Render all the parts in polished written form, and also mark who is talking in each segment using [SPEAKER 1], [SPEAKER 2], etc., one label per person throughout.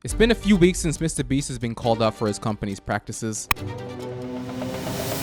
[SPEAKER 1] It's been a few weeks since MrBeast has been called out for his company's practices.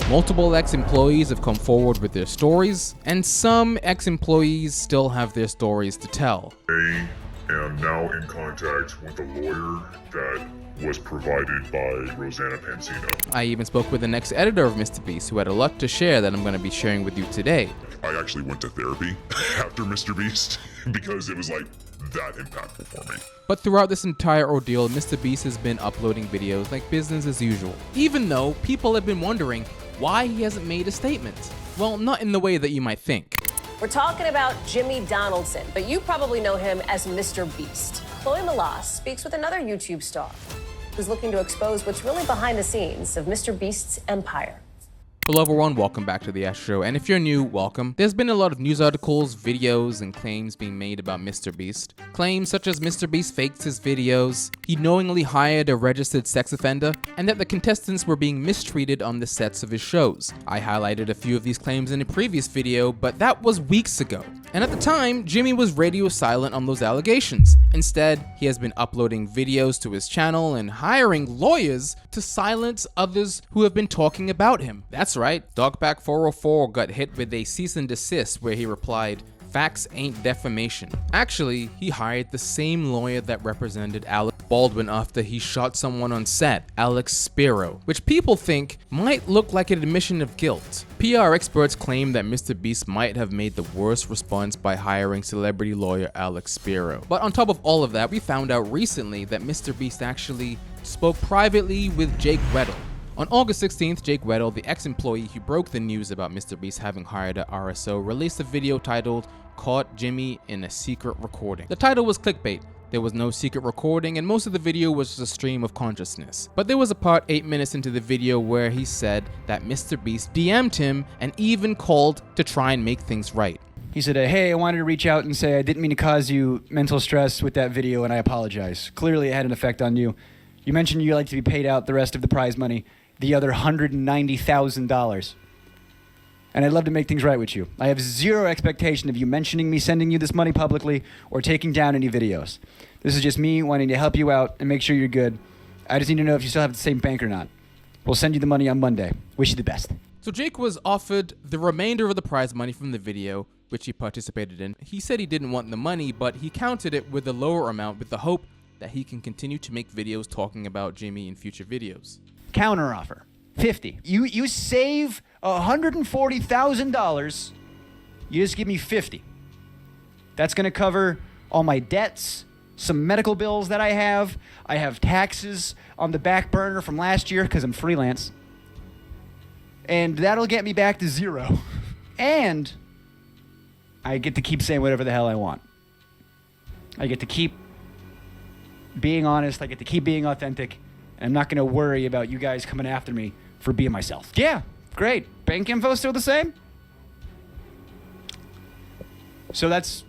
[SPEAKER 1] Multiple ex-employees have come forward with their stories, and some ex-employees still have their stories to tell.
[SPEAKER 2] I am now in contact with a lawyer that was provided by Rosanna Pansino.
[SPEAKER 1] I even spoke with an ex-editor of MrBeast who had a lot to share that I'm going to be sharing with you today.
[SPEAKER 2] I actually went to therapy after MrBeast because it was like that impactful for me.
[SPEAKER 1] But throughout this entire ordeal, MrBeast has been uploading videos like business as usual, even though people have been wondering why he hasn't made a statement. Well, not in the way that you might think.
[SPEAKER 3] We're talking about Jimmy Donaldson, but you probably know him as MrBeast. Chloe Malas speaks with another YouTube star who's looking to expose what's really behind the scenes of MrBeast's empire.
[SPEAKER 1] Hello everyone, welcome back to the Ash Show, and if you're new, welcome. There's been a lot of news articles, videos, and claims being made about MrBeast. Claims such as MrBeast faked his videos, he knowingly hired a registered sex offender, and that the contestants were being mistreated on the sets of his shows. I highlighted a few of these claims in a previous video, but that was weeks ago. And at the time, Jimmy was radio silent on those allegations. Instead, he has been uploading videos to his channel and hiring lawyers to silence others who have been talking about him. That's right, Dogpack404 got hit with a cease and desist where he replied, "Facts ain't defamation." Actually, he hired the same lawyer that represented Alec Baldwin after he shot someone on set, Alex Spiro, which people think might look like an admission of guilt. PR experts claim that MrBeast might have made the worst response by hiring celebrity lawyer Alex Spiro. But on top of all of that, we found out recently that MrBeast actually spoke privately with Jake Weddle. On August 16th, Jake Weddle, the ex-employee who broke the news about MrBeast having hired an RSO, released a video titled "Caught Jimmy in a Secret Recording." The title was clickbait. There was no secret recording, and most of the video was just a stream of consciousness. But there was a part 8 minutes into the video where he said that MrBeast DM'd him and even called to try and make things right.
[SPEAKER 4] He said, hey, I wanted to reach out and say I didn't mean to cause you mental stress with that video, and I apologize. Clearly it had an effect on you. You mentioned you like to be paid out the rest of the prize money, the other $190,000. And I'd love to make things right with you. I have zero expectation of you mentioning me sending you this money publicly or taking down any videos. This is just me wanting to help you out and make sure you're good. I just need to know if you still have the same bank or not. We'll send you the money on Monday. Wish you the best.
[SPEAKER 1] So Jake was offered the remainder of the prize money from the video, which he participated in. He said he didn't want the money, but he counted it with a lower amount with the hope that he can continue to make videos talking about Jimmy in future videos.
[SPEAKER 4] Counter offer, 50. You save $140,000. You just give me 50. That's gonna cover all my debts, some medical bills that I have. I have taxes on the back burner from last year because I'm freelance. And that'll get me back to zero. And I get to keep saying whatever the hell I want. I get to keep being honest. I get to keep being authentic. And I'm not going to worry about you guys coming after me for being myself. Yeah, great. Bank info still the same? So that's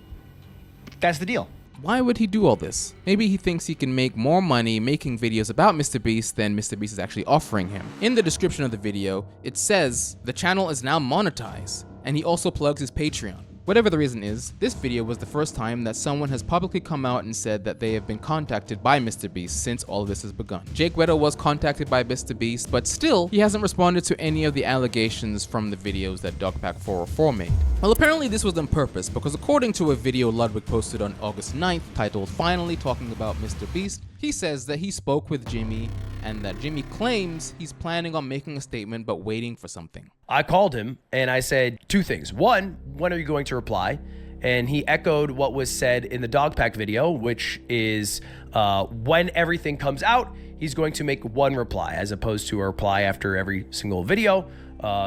[SPEAKER 4] the deal.
[SPEAKER 1] Why would he do all this? Maybe he thinks he can make more money making videos about MrBeast than MrBeast is actually offering him. In the description of the video, it says the channel is now monetized, and he also plugs his Patreon. Whatever the reason is, this video was the first time that someone has publicly come out and said that they have been contacted by MrBeast since all of this has begun. Jake Weddle was contacted by MrBeast, but still, he hasn't responded to any of the allegations from the videos that Dogpack404 made. Well, apparently this was on purpose, because according to a video Ludwig posted on August 9th titled "Finally Talking About MrBeast," he says that he spoke with Jimmy and that Jimmy claims he's planning on making a statement but waiting for something.
[SPEAKER 5] I called him and I said two things. One, when are you going to reply? And he echoed what was said in the Dogpack video, which is when everything comes out, he's going to make one reply as opposed to a reply after every single video.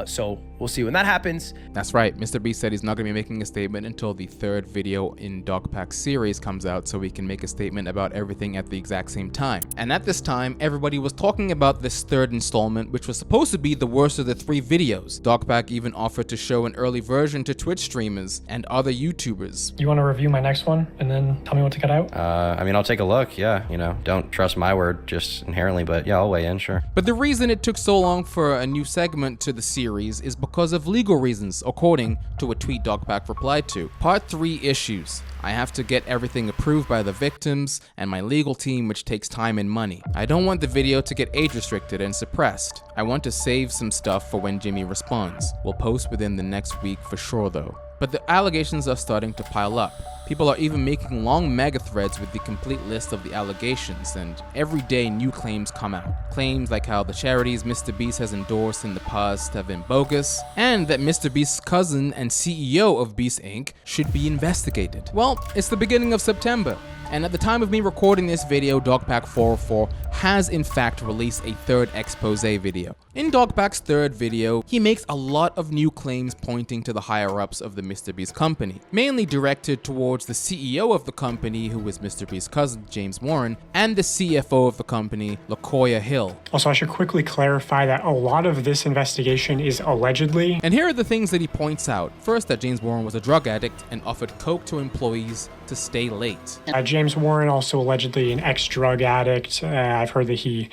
[SPEAKER 5] So we'll see when that happens.
[SPEAKER 1] That's right, MrBeast said he's not going to be making a statement until the third video in Dogpack's series comes out so he can make a statement about everything at the exact same time. And at this time, everybody was talking about this third installment, which was supposed to be the worst of the 3 videos. Dogpack even offered to show an early version to Twitch streamers and other YouTubers.
[SPEAKER 6] You want to review my next one and then tell me what to cut out?
[SPEAKER 7] I mean, I'll take a look.
[SPEAKER 6] like, yeah, don't trust my word just inherently, but yeah, I'll weigh in, sure.
[SPEAKER 1] But the reason it took so long for a new segment to the series is because of legal reasons, according to a tweet Dogpack replied to. Part 3 issues. I have to get everything approved by the victims and my legal team, which takes time and money. I don't want the video to get age restricted and suppressed. I want to save some stuff for when Jimmy responds. We'll post within the next week for sure though. But the allegations are starting to pile up. People are even making long mega threads with the complete list of the allegations, and every day new claims come out. Claims like how the charities MrBeast has endorsed in the past have been bogus, and that MrBeast's cousin and CEO of Beast Inc. should be investigated. Well, it's the beginning of September, and at the time of me recording this video, Dogpack404 has in fact released a third expose video. In Dogpack's third video, he makes a lot of new claims pointing to the higher-ups of the MrBeast company, mainly directed towards the CEO of the company, who is MrBeast's cousin, James Warren, and the CFO of the company, LaCoya Hill.
[SPEAKER 7] Also, I should quickly clarify that a lot of this investigation is allegedly.
[SPEAKER 1] And here are the things that he points out. First, that James Warren was a drug addict and offered coke to employees to stay late.
[SPEAKER 7] James Warren, also allegedly an ex-drug addict. I've heard that he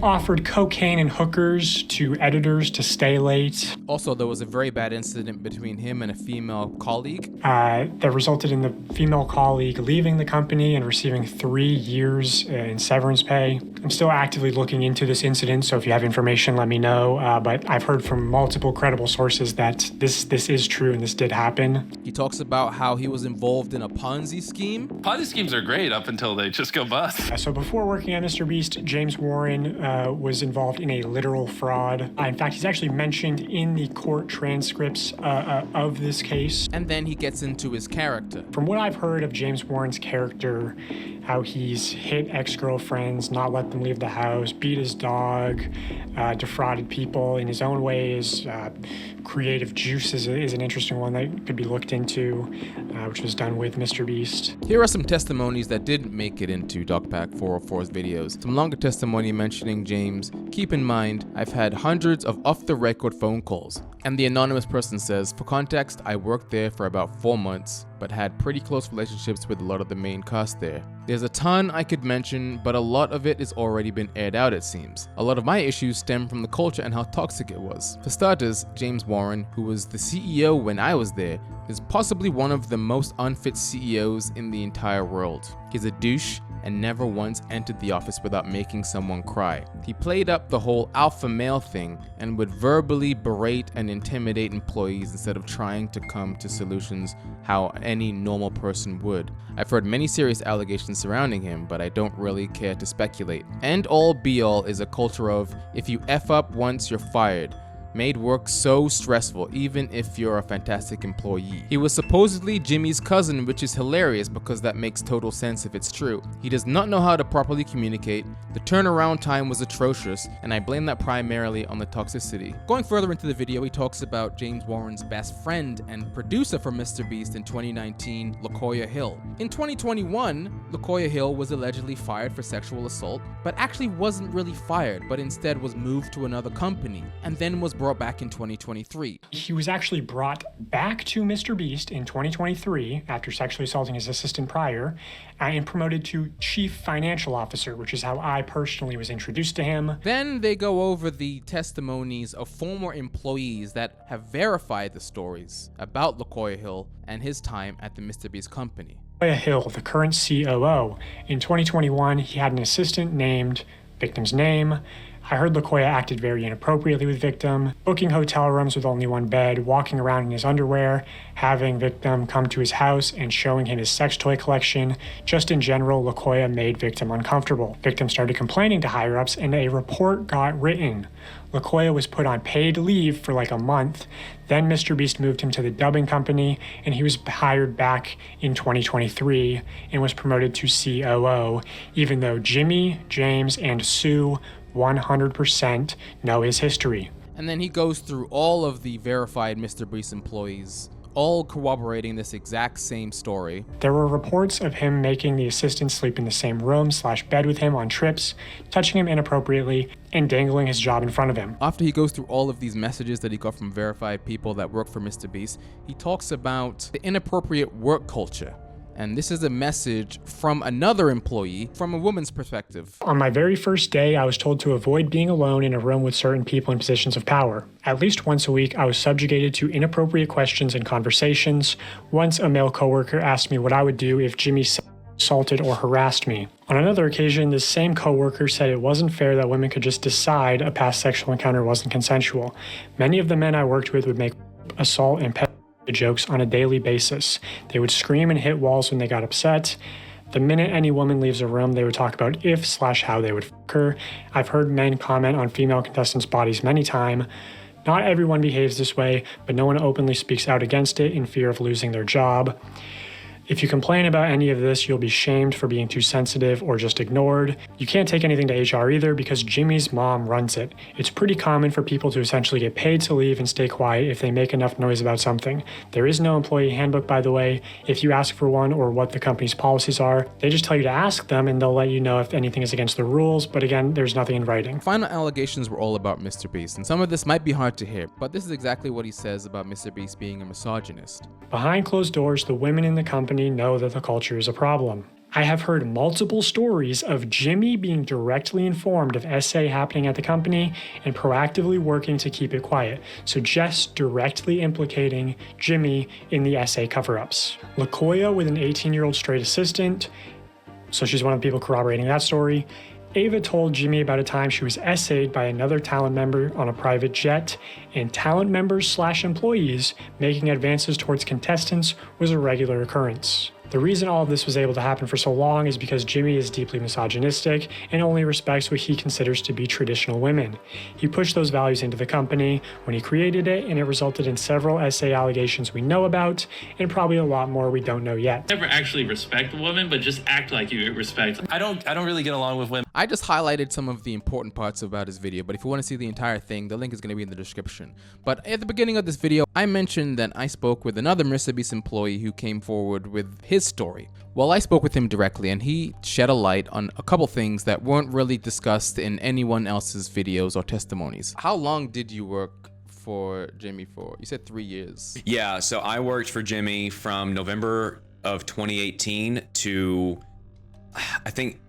[SPEAKER 7] offered cocaine and hookers to editors to stay late.
[SPEAKER 1] Also, there was a very bad incident between him and a female colleague.
[SPEAKER 7] That resulted in the female colleague leaving the company and receiving 3 years in severance pay. I'm still actively looking into this incident, so if you have information, let me know. But I've heard from multiple credible sources that this is true and this did happen.
[SPEAKER 1] He talks about how he was involved in a Ponzi scheme.
[SPEAKER 8] Ponzi schemes are great up until they just go bust.
[SPEAKER 7] So before working at MrBeast, James Warren was involved in a literal fraud. In fact, he's actually mentioned in the court transcripts of this case.
[SPEAKER 1] And then he gets into his character.
[SPEAKER 7] From what I've heard of James Warren's character, how he's hit ex-girlfriends, not let them leave the house, beat his dog, defrauded people in his own ways. Creative Juice is an interesting one that could be looked into, which was done with MrBeast.
[SPEAKER 1] Here are some testimonies that didn't make it into Dogpack404's videos. Some longer testimony mentioning James. Keep in mind, I've had hundreds of off-the-record phone calls. And the anonymous person says, for context, I worked there for about 4 months, but had pretty close relationships with a lot of the main cast there. There's a ton I could mention, but a lot of it has already been aired out, it seems. A lot of my issues stem from the culture and how toxic it was. For starters, James Warren, who was the CEO when I was there, is possibly one of the most unfit CEOs in the entire world. He's a douche and never once entered the office without making someone cry. He played up the whole alpha male thing and would verbally berate and intimidate employees instead of trying to come to solutions how any normal person would. I've heard many serious allegations surrounding him, but I don't really care to speculate. End all be all is a culture of, if you F up once, you're fired. Made work so stressful, even if you're a fantastic employee. He was supposedly Jimmy's cousin, which is hilarious because that makes total sense if it's true. He does not know how to properly communicate, the turnaround time was atrocious, and I blame that primarily on the toxicity. Going further into the video, he talks about James Warren's best friend and producer for MrBeast in 2019, LaCoya Hill. In 2021, LaCoya Hill was allegedly fired for sexual assault, but actually wasn't really fired, but instead was moved to another company, and then was brought back in 2023.
[SPEAKER 7] He was actually brought back to MrBeast in 2023 after sexually assaulting his assistant prior and promoted to Chief Financial Officer, which is how I personally was introduced to him.
[SPEAKER 1] Then they go over the testimonies of former employees that have verified the stories about LaCoya Hill and his time at the MrBeast company.
[SPEAKER 7] LaCoya Hill, the current COO, in 2021, he had an assistant named victim's name. I heard LaCoya acted very inappropriately with victim, booking hotel rooms with only one bed, walking around in his underwear, having victim come to his house and showing him his sex toy collection. Just in general, LaCoya made victim uncomfortable. Victim started complaining to higher-ups and a report got written. LaCoya was put on paid leave for like a month. Then MrBeast moved him to the dubbing company and he was hired back in 2023 and was promoted to COO, even though Jimmy, James, and Sue 100% know his history.
[SPEAKER 1] And then he goes through all of the verified MrBeast employees, all corroborating this exact same story.
[SPEAKER 7] There were reports of him making the assistant sleep in the same room/bed with him on trips, touching him inappropriately, and dangling his job in front of him.
[SPEAKER 1] After he goes through all of these messages that he got from verified people that work for MrBeast, he talks about the inappropriate work culture And this is a message from another employee from a woman's perspective.
[SPEAKER 7] On my very first day, I was told to avoid being alone in a room with certain people in positions of power. At least once a week, I was subjugated to inappropriate questions and conversations. Once, a male coworker asked me what I would do if Jimmy assaulted or harassed me. On another occasion, this same coworker said it wasn't fair that women could just decide a past sexual encounter wasn't consensual. Many of the men I worked with would make assault and jokes on a daily basis. They would scream and hit walls when they got upset. The minute any woman leaves a room, they would talk about if/how they would fuck her. I've heard men comment on female contestants' bodies many times. Not everyone behaves this way, but no one openly speaks out against it in fear of losing their job. If you complain about any of this, you'll be shamed for being too sensitive or just ignored. You can't take anything to HR either because Jimmy's mom runs it. It's pretty common for people to essentially get paid to leave and stay quiet if they make enough noise about something. There is no employee handbook, by the way. If you ask for one or what the company's policies are, they just tell you to ask them and they'll let you know if anything is against the rules, but again, there's nothing in writing.
[SPEAKER 1] Final allegations were all about MrBeast, and some of this might be hard to hear, but this is exactly what he says about MrBeast being a misogynist.
[SPEAKER 7] Behind closed doors, the women in the company know that the culture is a problem. I have heard multiple stories of Jimmy being directly informed of SA happening at the company and proactively working to keep it quiet, so Jess directly implicating Jimmy in the SA cover-ups. LaKoya with an 18-year-old straight assistant, so she's one of the people corroborating that story. Ava told Jimmy about a time she was essayed by another talent member on a private jet, and talent members/employees making advances towards contestants was a regular occurrence. The reason all of this was able to happen for so long is because Jimmy is deeply misogynistic and only respects what he considers to be traditional women. He pushed those values into the company when he created it, and it resulted in several SA allegations we know about, and probably a lot more we don't know yet.
[SPEAKER 8] Never actually respect a woman, but just act like you respect. I don't really get along with women.
[SPEAKER 1] I just highlighted some of the important parts about his video, but if you want to see the entire thing, the link is going to be in the description. But at the beginning of this video, I mentioned that I spoke with another MrBeast employee who came forward with his story. Well, I spoke with him directly, and he shed a light on a couple things that weren't really discussed in anyone else's videos or testimonies. How long did you work for Jimmy for? You said 3 years.
[SPEAKER 9] Yeah, so I worked for Jimmy from November of 2018 to, I think,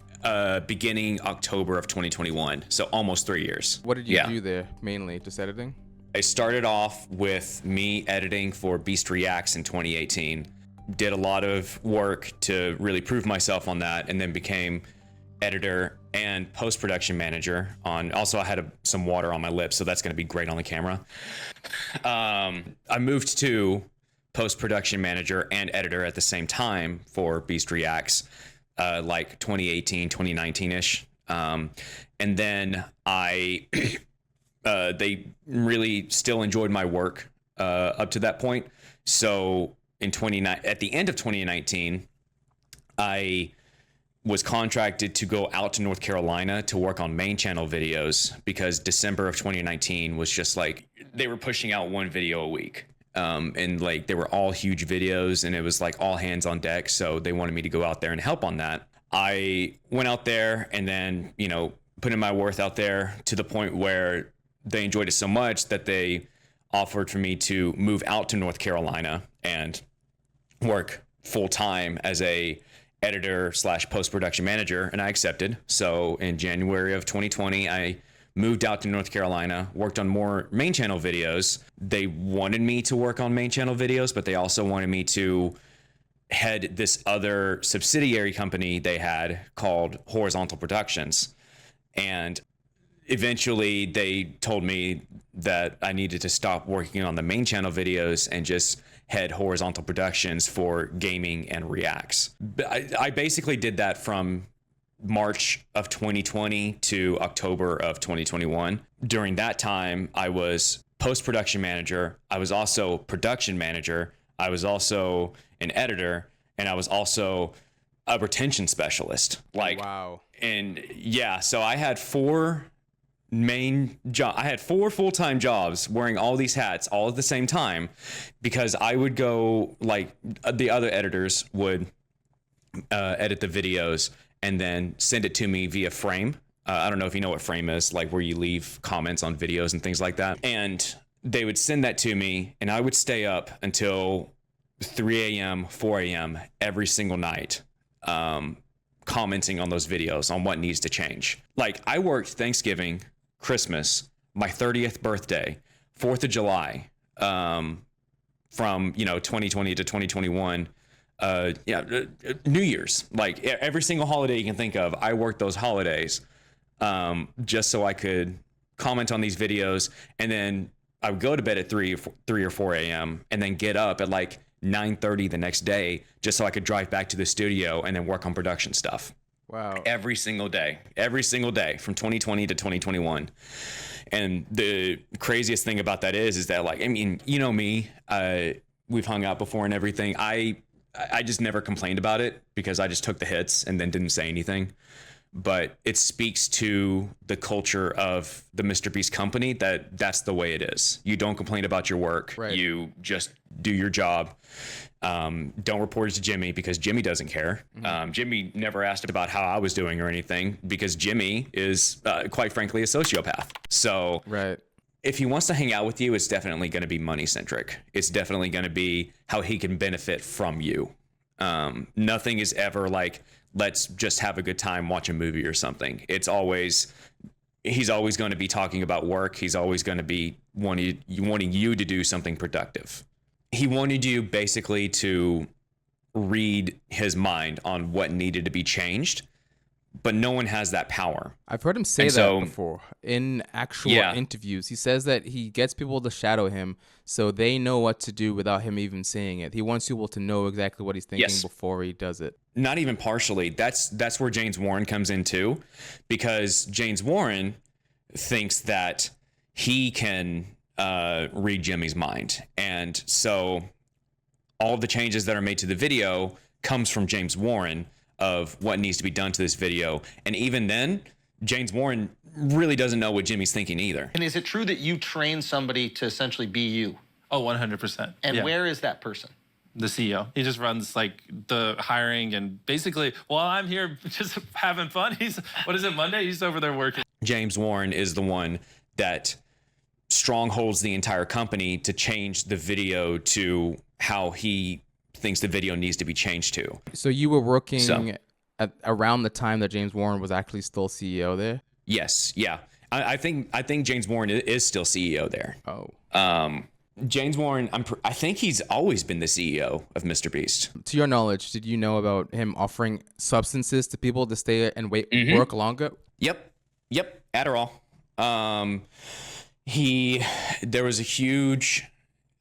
[SPEAKER 9] beginning October of 2021. So almost 3 years.
[SPEAKER 1] What did you do there mainly? Just editing?
[SPEAKER 9] I started off with me editing for Beast Reacts in 2018. Did a lot of work to really prove myself on that, and then became editor and post-production manager on. Also, I had some water on my lips, so that's going to be great on the camera. I moved to post-production manager and editor at the same time for Beast Reacts, like 2018, 2019-ish. And then they really still enjoyed my work up to that point. So at the end of 2019, I was contracted to go out to North Carolina to work on main channel videos, because December of 2019 was just like, they were pushing out one video a week. And like, they were all huge videos, and it was like all hands on deck. So they wanted me to go out there and help on that. I went out there and then, put in my worth out there to the point where they enjoyed it so much that they offered for me to move out to North Carolina and work full time as a editor / post-production manager, and I accepted. So in January of 2020, I moved out to North Carolina, worked on more main channel videos. They wanted me to work on main channel videos, but they also wanted me to head this other subsidiary company they had called Horizontal Productions. And eventually they told me that I needed to stop working on the main channel videos and just head Horizontal Productions for gaming and reacts. I basically did that from March of 2020 to October of 2021. During that time, I was post-production manager. I was also production manager. I was also an editor, and I was also a retention specialist.
[SPEAKER 1] Wow.
[SPEAKER 9] And yeah, so I had four full-time jobs wearing all these hats all at the same time, because I would go, like, the other editors would edit the videos and then send it to me via Frame. I don't know if you know what Frame is, like where you leave comments on videos and things like that. And they would send that to me, and I would stay up until 3 a.m., 4 a.m. every single night, commenting on those videos on what needs to change. Like, I worked Thanksgiving, Christmas, my 30th birthday, 4th of July, from 2020 to 2021. New Year's, like every single holiday you can think of, I worked those holidays just so I could comment on these videos, and then I would go to bed at 3 or 4 a.m. and then get up at like 9:30 the next day just so I could drive back to the studio and then work on production stuff.
[SPEAKER 1] Wow.
[SPEAKER 9] Every single day from 2020 to 2021. And the craziest thing about that is that, like, I mean, you know me, we've hung out before and everything. I just never complained about it because I just took the hits and then didn't say anything. But it speaks to the culture of the MrBeast company that's the way it is. You don't complain about your work.
[SPEAKER 1] Right.
[SPEAKER 9] You just do your job. Don't report it to Jimmy because Jimmy doesn't care. Jimmy never asked about how I was doing or anything because Jimmy is, quite frankly, a sociopath. So
[SPEAKER 1] Right.
[SPEAKER 9] if he wants to hang out with you, it's definitely going to be money centric. It's definitely going to be how he can benefit from you. Nothing is ever like, let's just have a good time, watch a movie or something. He's always going to be talking about work. He's always going to be wanting you to do something productive. He wanted you basically to read his mind on what needed to be changed, but no one has that power.
[SPEAKER 1] I've heard him say that before in actual interviews. He says that he gets people to shadow him so they know what to do without him even saying it. He wants people to know exactly what he's thinking before he does it.
[SPEAKER 9] Not even partially. That's where James Warren comes in too, because James Warren thinks that he can read Jimmy's mind. And so all of the changes that are made to the video comes from James Warren of what needs to be done to this video. And even then, James Warren really doesn't know what Jimmy's thinking either.
[SPEAKER 10] And is it true that you train somebody to essentially be you?
[SPEAKER 8] Oh, 100%.
[SPEAKER 10] And where is that person?
[SPEAKER 8] The CEO. He just runs like the hiring and basically, while I'm here just having fun, what is it, Monday? He's over there working.
[SPEAKER 9] James Warren is the one that strongholds the entire company to change the video to how he thinks the video needs to be changed to.
[SPEAKER 1] So you were working at around the time that James Warren was actually still CEO there?
[SPEAKER 9] Yes. Yeah. I think James Warren is still CEO there.
[SPEAKER 1] Oh.
[SPEAKER 9] James Warren, I think he's always been the CEO of MrBeast.
[SPEAKER 1] To your knowledge, did you know about him offering substances to people to stay and work longer?
[SPEAKER 9] Yep. Adderall. There was a huge,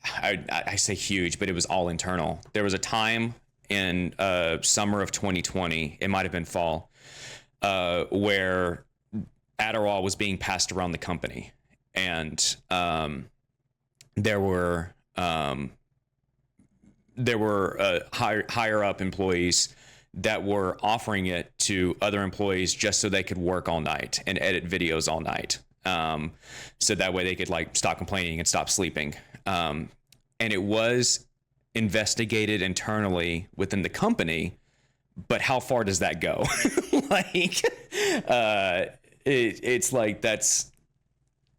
[SPEAKER 9] I say huge, but it was all internal. There was a time in summer of 2020, it might have been fall, where Adderall was being passed around the company, and there were higher up employees that were offering it to other employees just so they could work all night and edit videos all night. So that way they could like stop complaining and stop sleeping. And it was investigated internally within the company, but how far does that go? It's like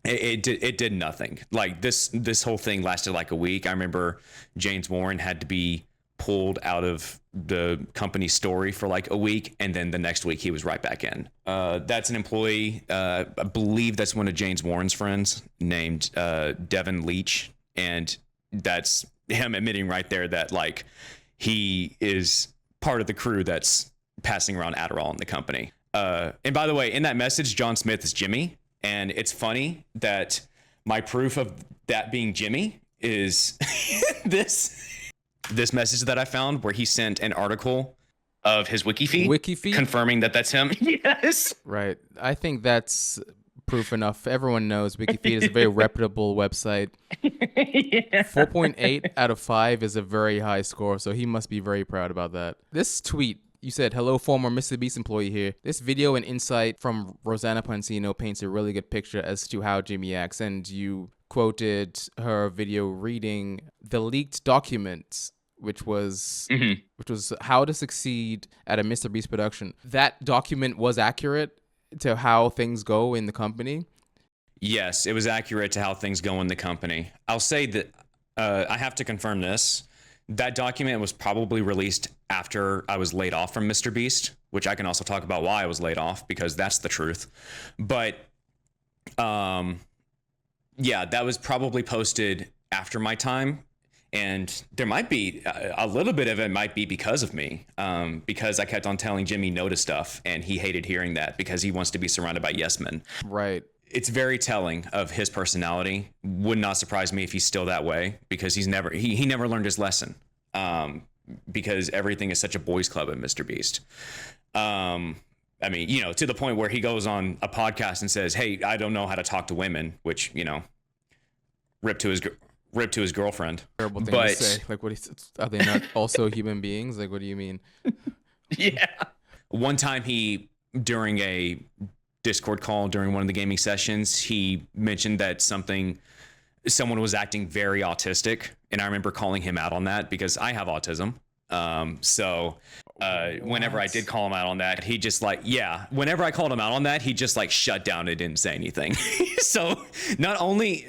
[SPEAKER 9] it did nothing. Like this whole thing lasted like a week. I remember James Warren had to be pulled out of the company story for like a week, and then the next week he was right back in. That's an employee, I believe that's one of James Warren's friends named Devin Leach, and that's him admitting right there that like he is part of the crew that's passing around Adderall in the company. And by the way, in that message, John Smith is Jimmy. And it's funny that my proof of that being Jimmy is this message that I found where he sent an article of his wiki feed confirming that that's him. Yes.
[SPEAKER 1] Right. I think that's proof enough. Everyone knows WikiFeed is a very reputable website. 4.8 out of 5 is a very high score, so he must be very proud about that. This tweet, you said, hello, former MrBeast employee here. This video and insight from Rosanna Pansino paints a really good picture as to how Jimmy acts, and you quoted her video reading the leaked documents, which was how to succeed at a MrBeast production. That document was accurate to how things go in the company?
[SPEAKER 9] Yes, it was accurate to how things go in the company. I'll say that I have to confirm this. That document was probably released after I was laid off from MrBeast, which I can also talk about why I was laid off, because that's the truth. But yeah, that was probably posted after my time. And there might be a little bit of it might be because of me, because I kept on telling Jimmy no to stuff, and he hated hearing that because he wants to be surrounded by yes men.
[SPEAKER 1] Right.
[SPEAKER 9] It's very telling of his personality. Would not surprise me if he's still that way, because he never learned his lesson, because everything is such a boys club at MrBeast. I mean, you know, to the point where he goes on a podcast and says, "Hey, I don't know how to talk to women," which, you know, rip to his girlfriend.
[SPEAKER 1] Terrible thing to say. Like, are they not also human beings? Like, what do you mean?
[SPEAKER 9] Yeah. One time during a Discord call during one of the gaming sessions, he mentioned that someone was acting very autistic, and I remember calling him out on that because I have autism. Whenever I did call him out on that, he just whenever I called him out on that, he just shut down and didn't say anything. So not only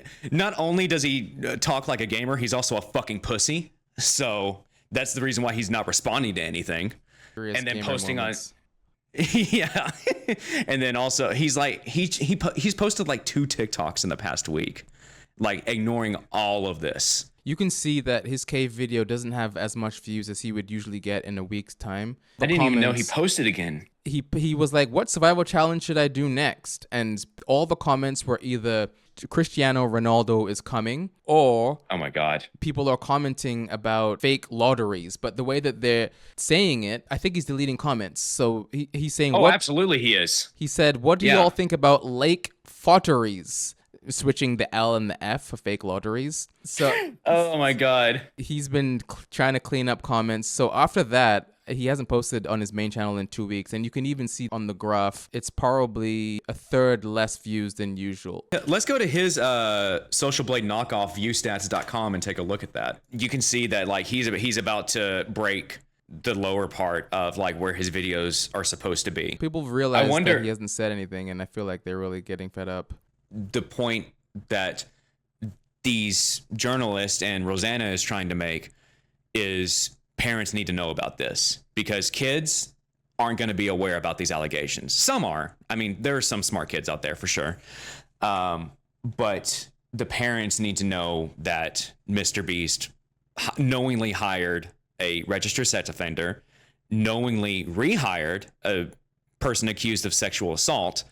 [SPEAKER 9] does he talk like a gamer, he's also a fucking pussy. So that's the reason why he's not responding to anything. And then posting moments. Yeah. And then also he's posted 2 TikToks in the past week, ignoring all of this.
[SPEAKER 1] You can see that his cave video doesn't have as much views as he would usually get in a week's time.
[SPEAKER 9] I didn't even know he posted again.
[SPEAKER 1] He was like, "What survival challenge should I do next?" And all the comments were either Cristiano Ronaldo is coming, or
[SPEAKER 9] oh my god,
[SPEAKER 1] people are commenting about fake lotteries. But the way that they're saying it, I think he's deleting comments. So he's saying,
[SPEAKER 9] "Oh, absolutely, he is."
[SPEAKER 1] He said, "What do you all think about lake fotteries?" Switching the L and the F for fake lotteries. So
[SPEAKER 9] oh my god,
[SPEAKER 1] he's been trying to clean up comments. So after that, he hasn't posted on his main channel in 2 weeks, and you can even see on the graph it's probably a third less views than usual.
[SPEAKER 9] Let's go to his Social Blade knockoff viewstats.com and take a look at that. You can see that he's about to break the lower part of where his videos are supposed to be.
[SPEAKER 1] People realize that he hasn't said anything, and I feel like they're really getting fed up.
[SPEAKER 9] The point that these journalists and Rosanna is trying to make is parents need to know about this, because kids aren't going to be aware about these allegations. Some are. I mean, there are some smart kids out there for sure. But the parents need to know that MrBeast knowingly hired a registered sex offender, knowingly rehired a person accused of sexual assault,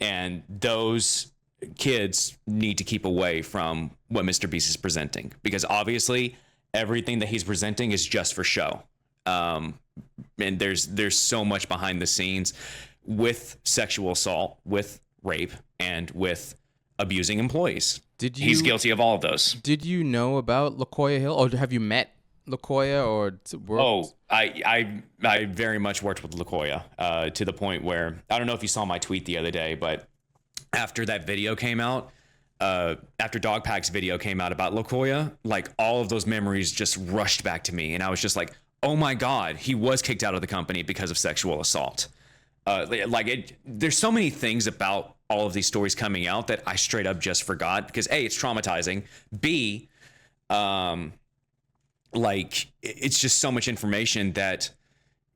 [SPEAKER 9] and those kids need to keep away from what MrBeast is presenting, because obviously everything that he's presenting is just for show. And there's so much behind the scenes with sexual assault, with rape, and with abusing employees. He's guilty of all of those.
[SPEAKER 1] Did you know about LaKoya Hill, or have you met LaKoya or worked?
[SPEAKER 9] Oh, I very much worked with LaKoya to the point where, I don't know if you saw my tweet the other day, but after that video came out, after Dogpack's video came out about LaKoya, all of those memories just rushed back to me, and I was just like, oh my god, he was kicked out of the company because of sexual assault. There's so many things about all of these stories coming out that I straight up just forgot, because A, it's traumatizing, B, it's just so much information that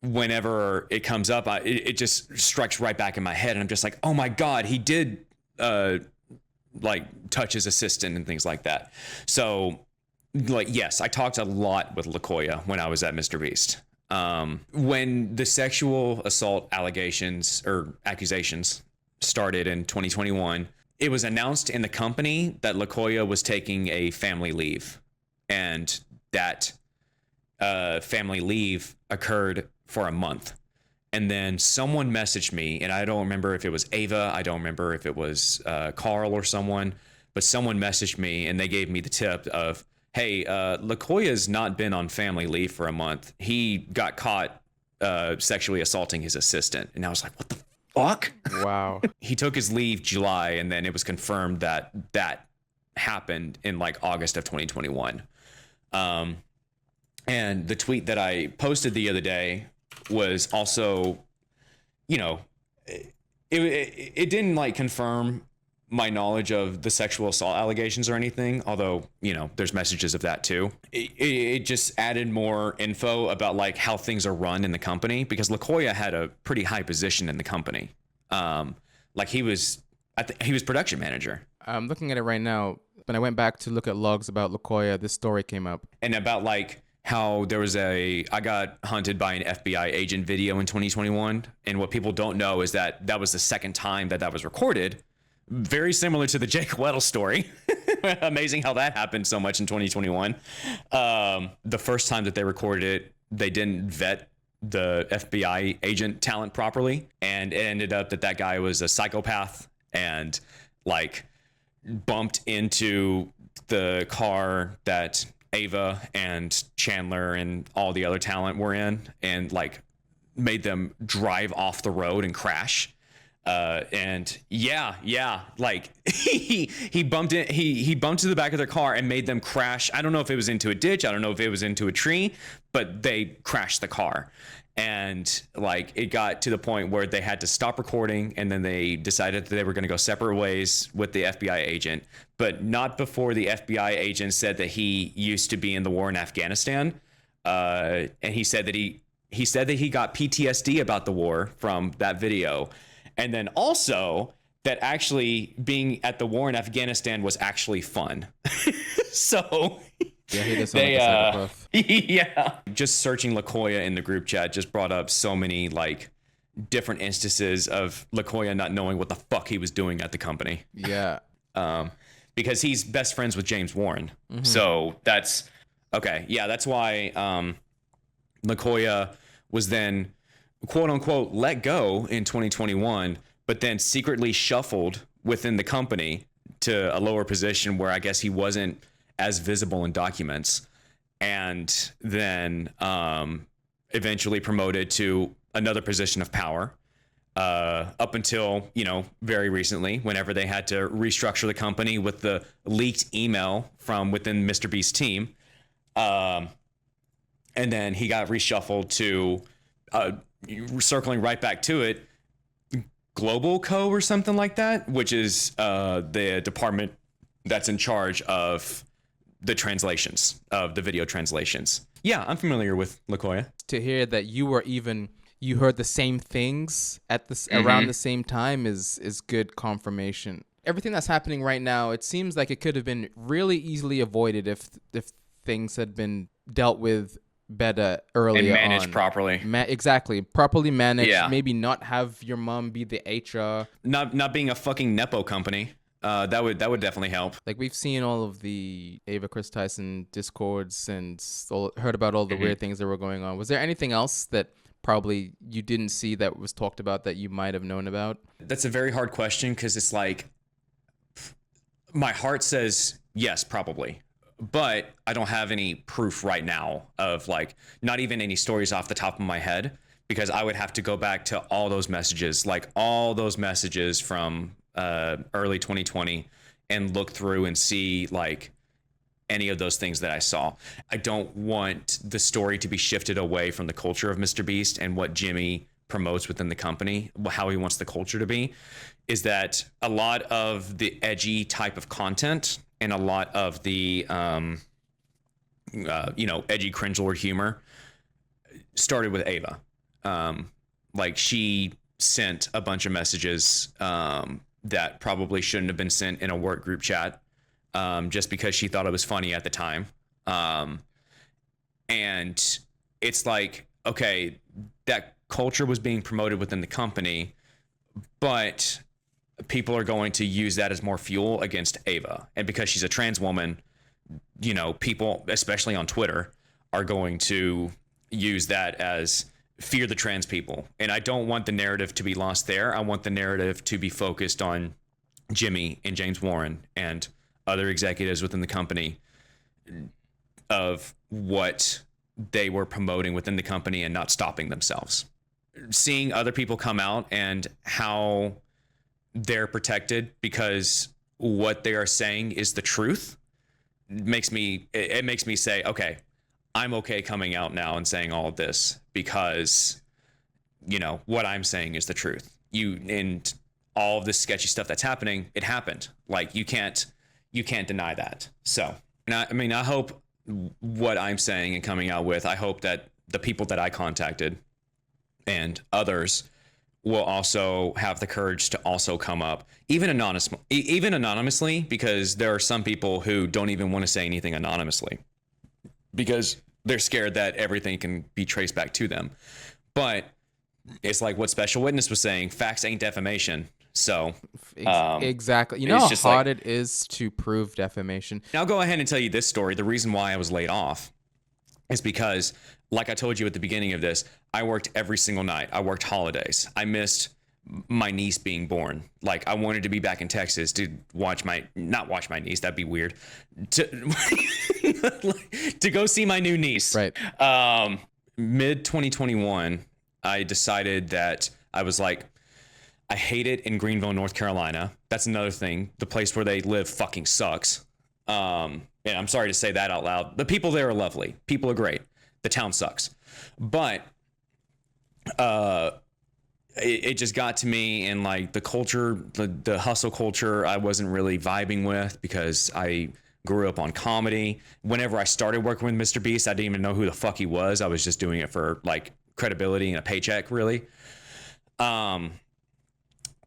[SPEAKER 9] whenever it comes up, it just strikes right back in my head, and I'm just like, oh my god, he did touch his assistant and things like that. So yes, I talked a lot with LaKoya when I was at MrBeast. When the sexual assault allegations or accusations started in 2021, it was announced in the company that LaKoya was taking a family leave, and that family leave occurred for a month. And then someone messaged me, and I don't remember if it was Ava, I don't remember if it was Carl or someone, but someone messaged me and they gave me the tip of, hey, LaKoya's not been on family leave for a month. He got caught sexually assaulting his assistant. And I was like, what the fuck?
[SPEAKER 1] Wow.
[SPEAKER 9] He took his leave July, and then it was confirmed that that happened in August of 2021. And the tweet that I posted the other day was also, it didn't confirm my knowledge of the sexual assault allegations or anything, although, you know, there's messages of that too. It just added more info about like how things are run in the company, because LaCoya had a pretty high position in the company. Like he was production manager.
[SPEAKER 1] I'm looking at it right now. When I went back to look at logs about LaCoya, this story came up.
[SPEAKER 9] And about like how there was I got hunted by an FBI agent video in 2021. And what people don't know is that that was the second time that was recorded. Very similar to the Jake Weddle story. Amazing how that happened so much in 2021. The first time that they recorded it, they didn't vet the FBI agent talent properly. And it ended up that guy was a psychopath and like bumped into the car that Ava and Chandler and all the other talent were in, and like made them drive off the road and crash. And like he bumped it. He bumped to the back of their car and made them crash. I don't know if it was into a ditch. I don't know if it was into a tree, but they crashed the car. And like it got to the point where they had to stop recording, and then they decided that they were going to go separate ways with the FBI agent, but not before the FBI agent said that he used to be in the war in Afghanistan. And he said that he got PTSD about the war from that video. And then also that actually being at the war in Afghanistan was actually fun. So
[SPEAKER 1] yeah, he does sound like a psychopath.
[SPEAKER 9] Yeah. Just searching LaCoya in the group chat just brought up so many like different instances of LaCoya not knowing what the fuck he was doing at the company.
[SPEAKER 1] Yeah.
[SPEAKER 9] Because he's best friends with James Warren. Mm-hmm. So that's okay. Yeah, that's why LaCoya was then quote unquote let go in 2021, but then secretly shuffled within the company to a lower position where I guess he wasn't as visible in documents, and then eventually promoted to another position of power up until, you know, very recently, whenever they had to restructure the company with the leaked email from within MrBeast's team. And then he got reshuffled to circling right back to it, Global Co. or something like that, which is the department that's in charge of the translations of the video translations. Yeah, I'm familiar with LaCoya.
[SPEAKER 1] To hear that you heard the same things at this around the same time is good confirmation. Everything that's happening right now, it seems like it could have been really easily avoided if things had been dealt with better earlier
[SPEAKER 9] and managed
[SPEAKER 1] on.
[SPEAKER 9] Properly.
[SPEAKER 1] Exactly. Properly managed.
[SPEAKER 9] Yeah.
[SPEAKER 1] Maybe not have your mom be the HR.
[SPEAKER 9] Not being a fucking Nepo company. That would definitely help.
[SPEAKER 1] Like we've seen all of the Ava Chris Tyson discords and heard about all the weird things that were going on. Was there anything else that probably you didn't see that was talked about that you might have known about?
[SPEAKER 9] That's a very hard question, because it's like my heart says yes, probably. But I don't have any proof right now of like not even any stories off the top of my head, because I would have to go back to all those messages from early 2020 and look through and see like any of those things that I saw. I don't want the story to be shifted away from the culture of MrBeast and what Jimmy promotes within the company, how he wants the culture to be, is that a lot of the edgy type of content and a lot of the edgy cringeworthy humor started with Ava. Like she sent a bunch of messages that probably shouldn't have been sent in a work group chat, just because she thought it was funny at the time. And it's like, okay, that culture was being promoted within the company, but people are going to use that as more fuel against Ava. And because she's a trans woman, you know, people, especially on Twitter, are going to use that as fear the trans people. And I don't want the narrative to be lost there. I want the narrative to be focused on Jimmy and James Warren and other executives within the company of what they were promoting within the company and not stopping themselves. Seeing other people come out and how they're protected because what they are saying is the truth makes me say, okay, I'm okay coming out now and saying all of this because, you know, what I'm saying is the truth. And all of this sketchy stuff that's happening, it happened. Like you can't deny that. So, and I hope what I'm saying and coming out with, I hope that the people that I contacted and others will also have the courage to also come up, even anonymously, because there are some people who don't even want to say anything anonymously because they're scared that everything can be traced back to them. But it's like what Special Witness was saying, facts ain't defamation. So
[SPEAKER 1] exactly. You know how hard it is to prove defamation.
[SPEAKER 9] Now I'll go ahead and tell you this story. The reason why I was laid off is because, like I told you at the beginning of this, I worked every single night. I worked holidays. I missed my niece being born. Like I wanted to be back in Texas to not watch my niece. That'd be weird. To go see my new niece.
[SPEAKER 1] Right.
[SPEAKER 9] Mid 2021, I decided that I was like, I hate it in Greenville, North Carolina. That's another thing. The place where they live fucking sucks. And I'm sorry to say that out loud. The people there are lovely. People are great. The town sucks. But it just got to me, and like the culture, the hustle culture, I wasn't really vibing with because I grew up on comedy. Whenever I started working with MrBeast, I didn't even know who the fuck he was. I was just doing it for like credibility and a paycheck, really.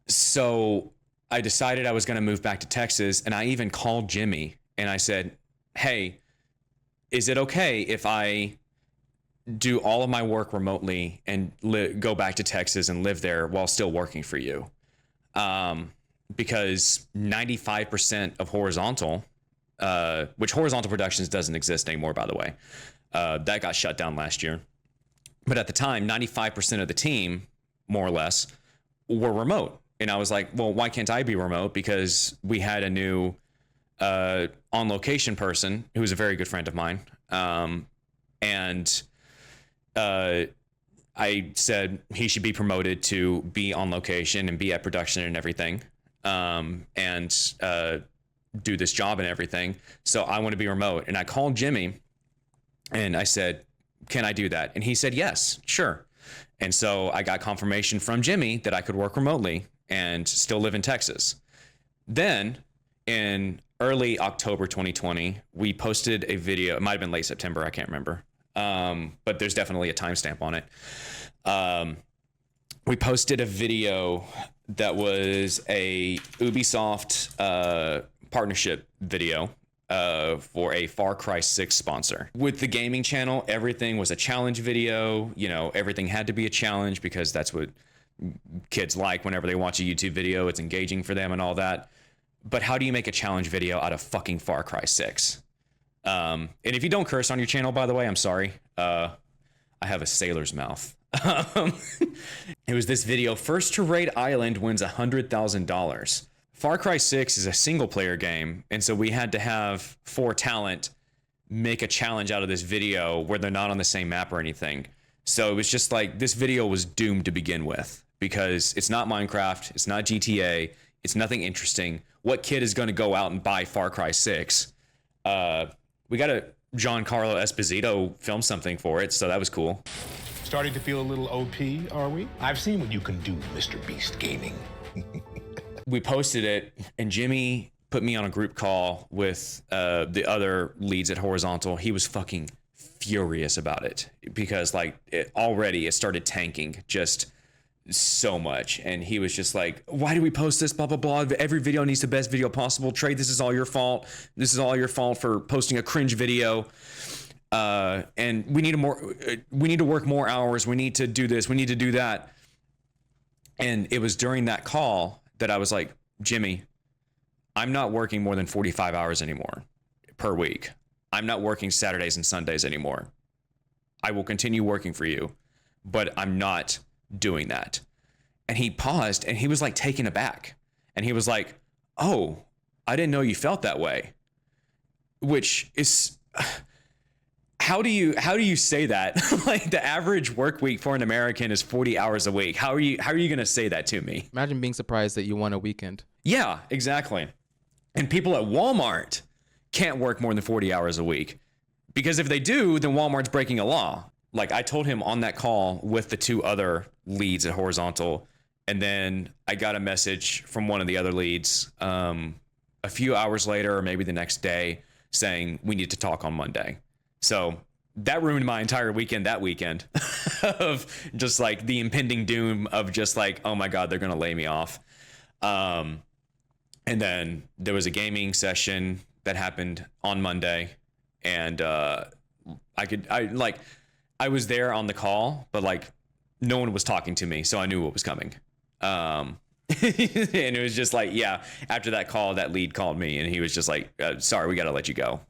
[SPEAKER 9] So I decided I was going to move back to Texas, and I even called Jimmy and I said, hey, is it okay if I do all of my work remotely and go back to Texas and live there while still working for you? Because 95% of Horizontal, which Horizontal Productions doesn't exist anymore, by the way, that got shut down last year. But at the time, 95% of the team, more or less, were remote. And I was like, well, why can't I be remote? Because we had a new on location person who was a very good friend of mine. And I said he should be promoted to be on location and be at production and everything, and do this job and everything. So I want to be remote. And I called Jimmy and I said, can I do that? And he said, yes, sure. And so I got confirmation from Jimmy that I could work remotely and still live in Texas. Then in early October 2020, we posted a video. It might have been late September. I can't remember. But there's definitely a timestamp on it. We posted a video that was a Ubisoft partnership video for a Far Cry 6 sponsor. With the gaming channel, everything was a challenge video. You know, everything had to be a challenge because that's what kids like whenever they watch a YouTube video. It's engaging for them and all that. But how do you make a challenge video out of fucking Far Cry 6? And if you don't curse on your channel, by the way, I'm sorry. I have a sailor's mouth. It was this video. First to raid island wins $100,000. Far Cry 6 is a single player game. And so we had to have 4 talent make a challenge out of this video where they're not on the same map or anything. So it was just like, this video was doomed to begin with because it's not Minecraft. It's not GTA. It's nothing interesting. What kid is going to go out and buy Far Cry 6? We got a Giancarlo Esposito film something for it, so that was cool.
[SPEAKER 11] Starting to feel a little OP, are we? I've seen what you can do, MrBeast Gaming.
[SPEAKER 9] We posted it, and Jimmy put me on a group call with the other leads at Horizontal. He was fucking furious about it because like it started tanking just so much, and he was just like, why do we post this, blah blah blah, every video needs the best video possible. Trey, this is all your fault. This is all your fault for posting a cringe video, and we need to work more hours. We need to do this, we need to do that. And it was during that call that I was like, Jimmy, I'm not working more than 45 hours anymore per week. I'm not working Saturdays and Sundays anymore. I will continue working for you, but I'm not doing that. And he paused and he was like taken aback. And he was like, oh, I didn't know you felt that way. Which is, how do you say that? Like the average work week for an American is 40 hours a week. How are you going to say that to me?
[SPEAKER 1] Imagine being surprised that you won a weekend.
[SPEAKER 9] Yeah, exactly. And people at Walmart can't work more than 40 hours a week because if they do, then Walmart's breaking a law. Like I told him on that call with the 2 other leads at Horizontal, And then I got a message from one of the other leads a few hours later, or maybe the next day, saying we need to talk on Monday. So that ruined my entire weekend that weekend of just like the impending doom of just like, oh my God, they're going to lay me off. And then there was a gaming session that happened on Monday, and I was there on the call, but like no one was talking to me, so I knew what was coming. And it was just like, yeah, after that call, that lead called me and he was just like, sorry, we got to let you go.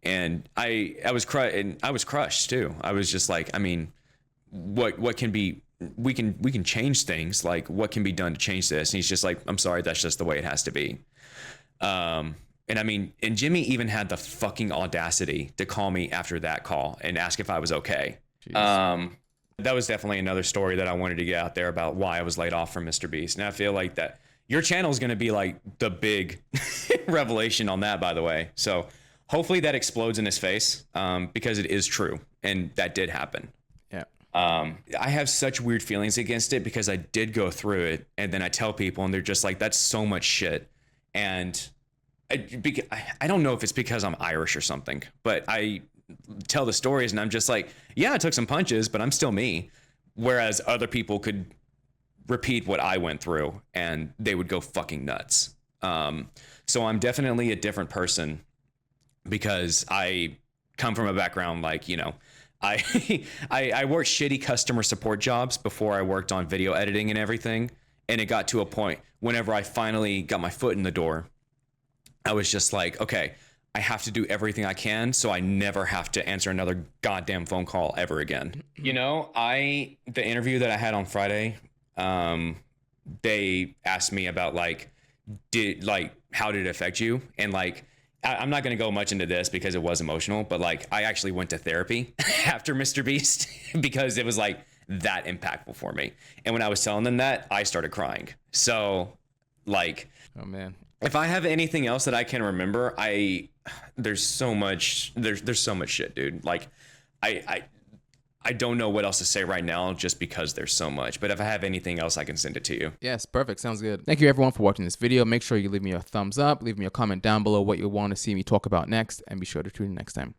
[SPEAKER 9] And I was crushed too. I was just like, I mean, what can be, we can change things. Like, what can be done to change this? And he's just like, I'm sorry, that's just the way it has to be. And I mean, and Jimmy even had the fucking audacity to call me after that call and ask if I was okay. That was definitely another story that I wanted to get out there about why I was laid off from MrBeast. And I feel like that your channel is going to be like the big revelation on that, by the way. So hopefully that explodes in his face, because it is true. And that did happen.
[SPEAKER 1] Yeah.
[SPEAKER 9] I have such weird feelings against it because I did go through it, and then I tell people and they're just like, that's so much shit. And I don't know if it's because I'm Irish or something, but I tell the stories and I'm just like, yeah, I took some punches, but I'm still me. Whereas other people could repeat what I went through and they would go fucking nuts. So I'm definitely a different person because I come from a background like, you know, I worked shitty customer support jobs before I worked on video editing and everything. And it got to a point whenever I finally got my foot in the door, I was just like, okay, I have to do everything I can so I never have to answer another goddamn phone call ever again. You know, the interview that I had on Friday, they asked me about like, how did it affect you? And like, I'm not going to go much into this because it was emotional, but like, I actually went to therapy after MrBeast because it was like that impactful for me. And when I was telling them that, I started crying. So like,
[SPEAKER 1] oh man,
[SPEAKER 9] if I have anything else that I can remember, there's so much shit, dude. Like I don't know what else to say right now just because there's so much. But if I have anything else, I can send it to you.
[SPEAKER 1] Yes, perfect. Sounds good. Thank you everyone for watching this video. Make sure you leave me a thumbs up, leave me a comment down below what you want to see me talk about next, and be sure to tune in next time.